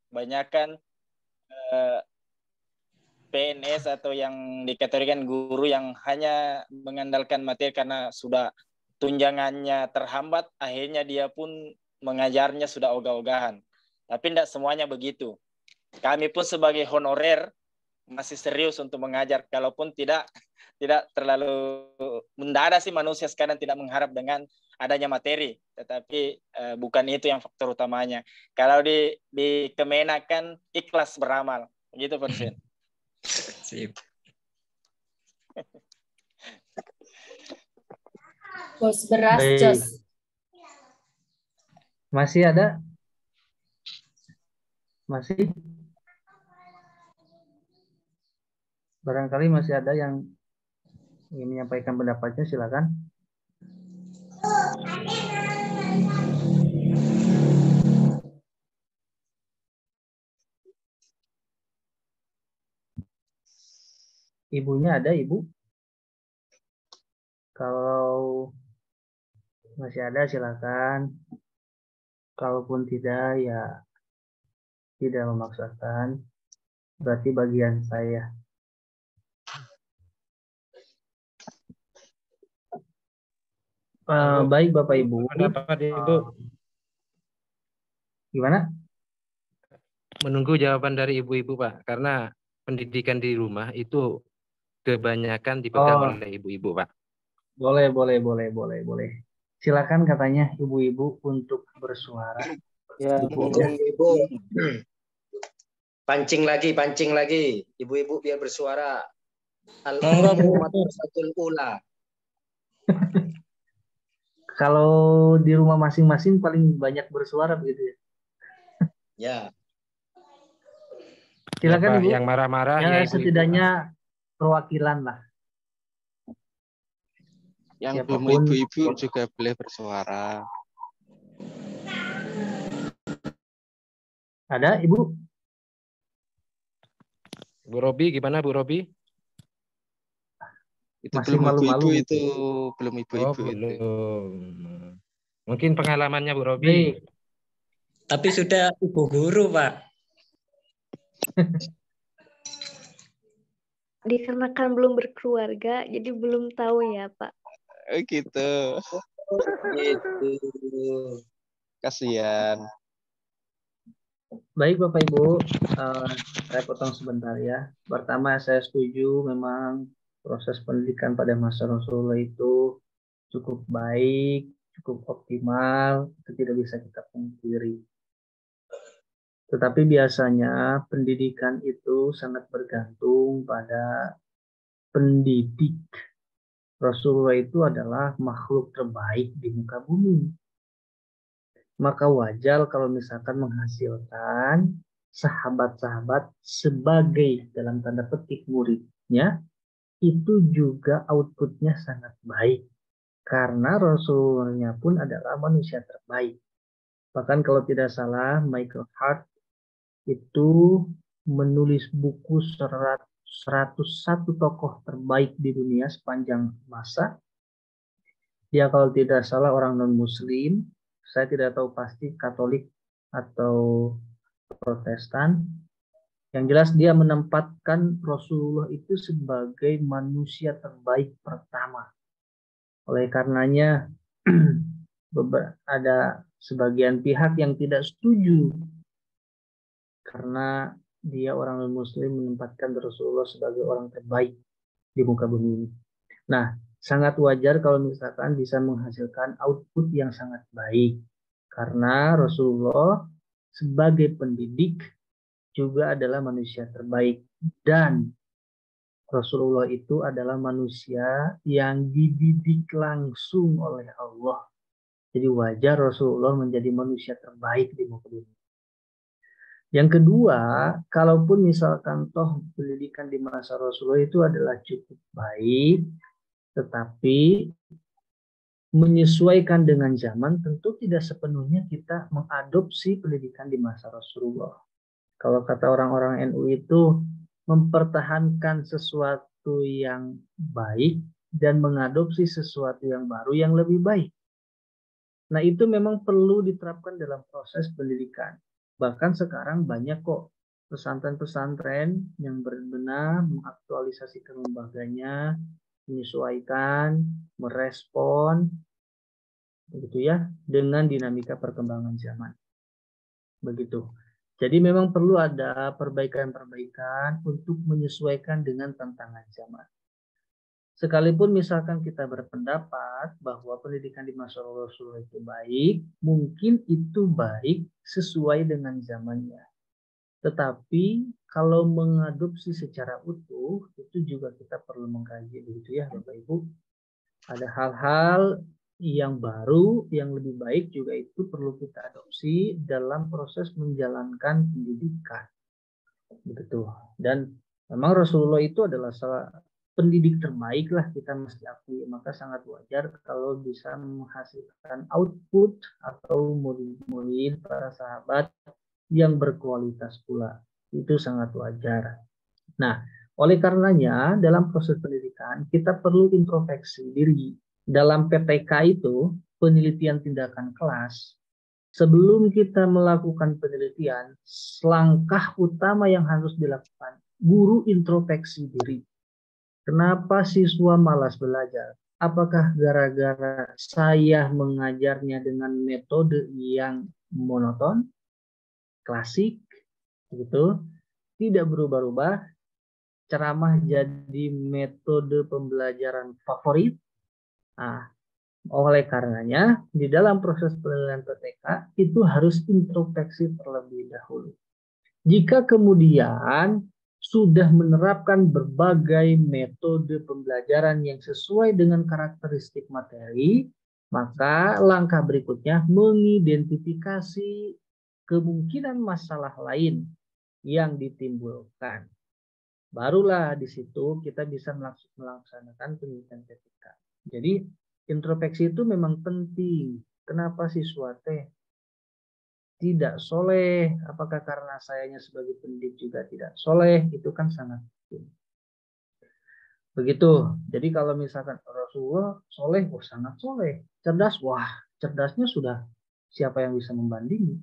kebanyakan PNS atau yang dikategorikan guru yang hanya mengandalkan materi karena sudah tunjangannya terhambat, akhirnya dia pun mengajarnya sudah ogah-ogahan. Tapi tidak semuanya begitu. Kami pun sebagai honorer masih serius untuk mengajar, kalaupun tidak terlalu, tidak ada sih manusia sekarang tidak mengharap dengan adanya materi, tetapi bukan itu yang faktor utamanya. Kalau di Kemenak kan ikhlas beramal, begitu Persen. Sip. Bos beras, Baik. Jos. Masih ada? Masih? Barangkali masih ada yang ingin menyampaikan pendapatnya, silakan. Ibunya ada, Ibu? Kalau masih ada, silakan. Kalaupun tidak, ya tidak memaksakan. Berarti bagian saya. Baik Bapak Ibu. Pendapat Ibu. Gimana? Menunggu jawaban dari ibu-ibu Pak, karena pendidikan di rumah itu kebanyakan dipegang oleh ibu-ibu Pak. Boleh. Silakan katanya ibu-ibu untuk bersuara. Ya, ibu. Pancing lagi. Ibu-ibu biar bersuara. Al-Ummatul Ula. Kalau di rumah masing-masing paling banyak bersuara begitu ya? Ya. Silakan ya, Pak, Ibu. yang marah-marah ya ibu-ibu. Setidaknya perwakilan lah. Yang Siapapun, belum ibu-ibu juga boleh bersuara. Ada Ibu? Bu Robi, gimana Bu Robi? Itu Masih belum malu-malu. ibu-ibu itu, belum ibu-ibu itu. Belum. Mungkin pengalamannya Bu Robi. Baik. Tapi sudah ibu guru, Pak. Dikarenakan belum berkeluarga, jadi belum tahu ya, Pak. Oh gitu. Gitu. Kasihan. Baik Bapak Ibu, saya potong sebentar ya. Pertama saya setuju memang proses pendidikan pada masa Rasulullah itu cukup baik, cukup optimal, itu tidak bisa kita pungkiri. Tetapi biasanya pendidikan itu sangat bergantung pada pendidik. Rasulullah itu adalah makhluk terbaik di muka bumi. Maka wajar kalau misalkan menghasilkan sahabat-sahabat sebagai dalam tanda petik muridnya, itu juga outputnya sangat baik. Karena Rasulullah pun adalah manusia terbaik. Bahkan kalau tidak salah, Michael Hart itu menulis buku 101 tokoh terbaik di dunia sepanjang masa. Dia kalau tidak salah orang non-muslim, saya tidak tahu pasti Katolik atau Protestan. Yang jelas dia menempatkan Rasulullah itu sebagai manusia terbaik pertama. Oleh karenanya ada sebagian pihak yang tidak setuju karena dia orang non-muslim menempatkan Rasulullah sebagai orang terbaik di muka bumi ini. Nah, sangat wajar kalau misalkan bisa menghasilkan output yang sangat baik. Karena Rasulullah sebagai pendidik juga adalah manusia terbaik. Dan Rasulullah itu adalah manusia yang dididik langsung oleh Allah. Jadi wajar Rasulullah menjadi manusia terbaik di muka bumi. Yang kedua, kalaupun misalkan toh pendidikan di masa Rasulullah itu adalah cukup baik, tetapi menyesuaikan dengan zaman, tentu tidak sepenuhnya kita mengadopsi pendidikan di masa Rasulullah. Kalau kata orang-orang NU itu mempertahankan sesuatu yang baik dan mengadopsi sesuatu yang baru yang lebih baik. Nah, itu memang perlu diterapkan dalam proses pendidikan. Bahkan sekarang banyak kok pesantren-pesantren yang benar-benar mengaktualisasikan lembaganya, menyesuaikan, merespon, begitu ya, dengan dinamika perkembangan zaman. Begitu. Jadi memang perlu ada perbaikan-perbaikan untuk menyesuaikan dengan tantangan zaman. Sekalipun misalkan kita berpendapat bahwa pendidikan di masa Rasulullah itu baik, mungkin itu baik sesuai dengan zamannya. Tetapi kalau mengadopsi secara utuh, itu juga kita perlu mengkaji, begitu ya Bapak Ibu. Ada hal-hal yang baru, yang lebih baik juga itu perlu kita adopsi dalam proses menjalankan pendidikan. Begitu. Dan memang Rasulullah itu adalah salah pendidik terbaik lah, kita mesti akui. Maka sangat wajar kalau bisa menghasilkan output atau murid-murid para sahabat yang berkualitas pula. Itu sangat wajar. Nah, oleh karenanya dalam proses pendidikan kita perlu introspeksi diri. Dalam PTK itu, penelitian tindakan kelas, sebelum kita melakukan penelitian, langkah utama yang harus dilakukan, guru introspeksi diri. Kenapa siswa malas belajar? Apakah gara-gara saya mengajarnya dengan metode yang monoton, klasik, gitu, tidak berubah-ubah, ceramah jadi metode pembelajaran favorit? Nah, oleh karenanya, di dalam proses penilaian PTK itu harus introspeksi terlebih dahulu. Jika kemudian sudah menerapkan berbagai metode pembelajaran yang sesuai dengan karakteristik materi, maka langkah berikutnya mengidentifikasi kemungkinan masalah lain yang ditimbulkan. Barulah di situ kita bisa melaksanakan pendidikan PTK. Jadi introspeksi itu memang penting. Kenapa siswa tidak soleh? Apakah karena sayanya sebagai pendidik juga tidak soleh? Itu kan sangat penting. Begitu. Jadi kalau misalkan Rasulullah soleh, sangat soleh. Cerdas, wah cerdasnya sudah siapa yang bisa membandingi?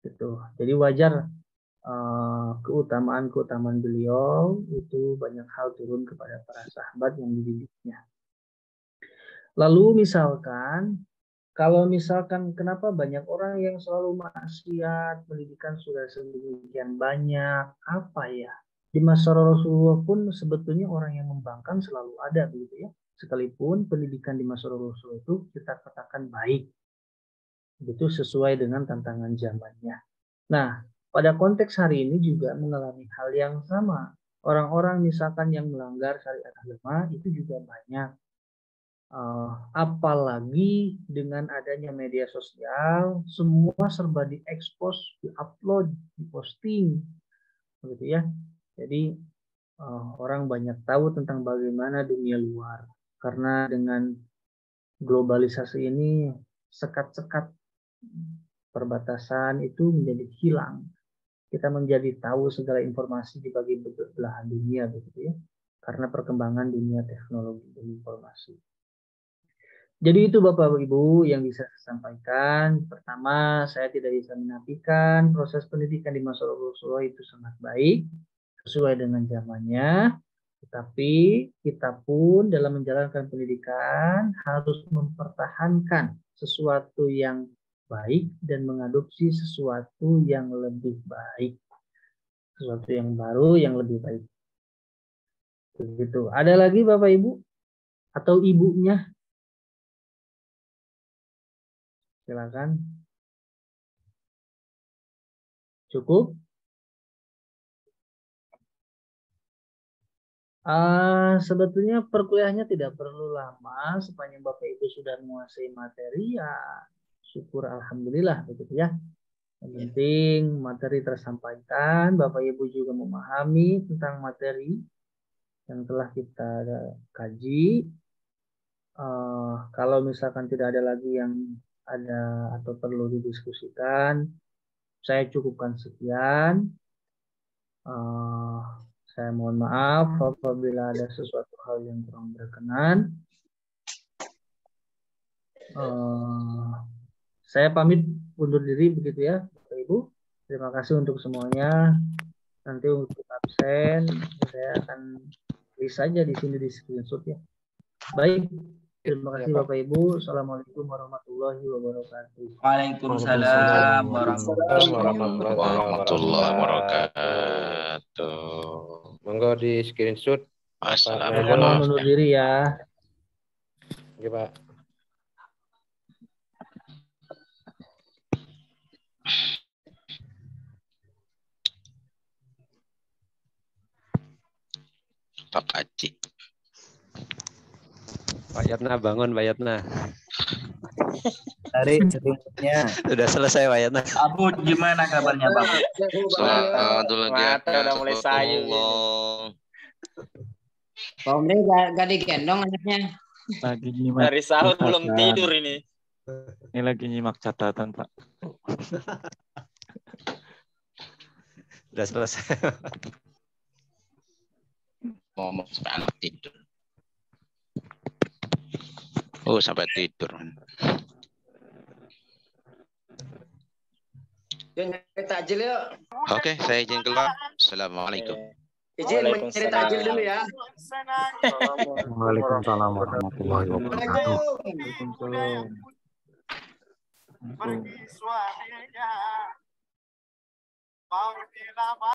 Gitu. Jadi wajar keutamaan-keutamaan beliau itu banyak hal turun kepada para sahabat yang dididiknya. Lalu misalkan, kalau misalkan kenapa banyak orang yang selalu maksiat, pendidikan sudah sedemikian banyak, apa ya? Di masa Rasulullah pun sebetulnya orang yang membangkang selalu ada, begitu ya. Sekalipun pendidikan di masa Rasulullah itu kita katakan baik, itu sesuai dengan tantangan zamannya. Nah, pada konteks hari ini juga mengalami hal yang sama. Orang-orang misalkan yang melanggar syariat agama itu juga banyak. Apalagi dengan adanya media sosial, semua serba diekspos, diupload, diposting, begitu ya. Jadi orang banyak tahu tentang bagaimana dunia luar. Karena dengan globalisasi ini sekat-sekat perbatasan itu menjadi hilang. Kita menjadi tahu segala informasi di berbagai belahan dunia, begitu ya. Karena perkembangan dunia teknologi dan informasi. Jadi itu Bapak Ibu yang bisa saya sampaikan. Pertama, saya tidak bisa menafikan proses pendidikan di masa Rasulullah itu sangat baik, sesuai dengan zamannya. Tetapi kita pun dalam menjalankan pendidikan harus mempertahankan sesuatu yang baik dan mengadopsi sesuatu yang lebih baik. Sesuatu yang baru, yang lebih baik. Begitu. Ada lagi Bapak Ibu? Atau ibunya? Silakan. Cukup? Sebetulnya perkuliahannya tidak perlu lama, sepanjang Bapak Ibu sudah menguasai materi ya syukur alhamdulillah, begitu ya. Yang penting materi tersampaikan, Bapak Ibu juga memahami tentang materi yang telah kita kaji. Kalau misalkan tidak ada lagi yang ada atau perlu didiskusikan, saya cukupkan sekian. Saya mohon maaf apabila ada sesuatu hal yang kurang berkenan. Saya pamit undur diri begitu ya, Bapak Ibu. Terima kasih untuk semuanya. Nanti untuk absen saya akan tulis saja di sini di screenshot ya. Baik, terima kasih Bapak Ibu. Assalamualaikum warahmatullahi wabarakatuh. Waalaikumsalam warahmatullahi wabarakatuh. Monggo di screenshot. Saya mohon undur diri ya. Oke, Pak. Pak Haji. Pak Yatna bangun, Pak Yatna. Dari seringnya. Sudah selesai Pak Yatna. Abu gimana kabarnya Pak? Udah mulai sayu. Pak Omri gak digendong anaknya. Lagi nyimak. Dari sahur belum tidur ini. Ini lagi nyimak catatan, Pak. Sudah selesai. Ngomong sampai anak tidur. Oh, sampai tidur. Yuk, nyari takjil yuk. Oke, saya izin keluar. Assalamualaikum. Izin mencari takjil dulu ya. Waalaikumsalam warahmatullahi wabarakatuh. Pergi suaminya mau dilamar.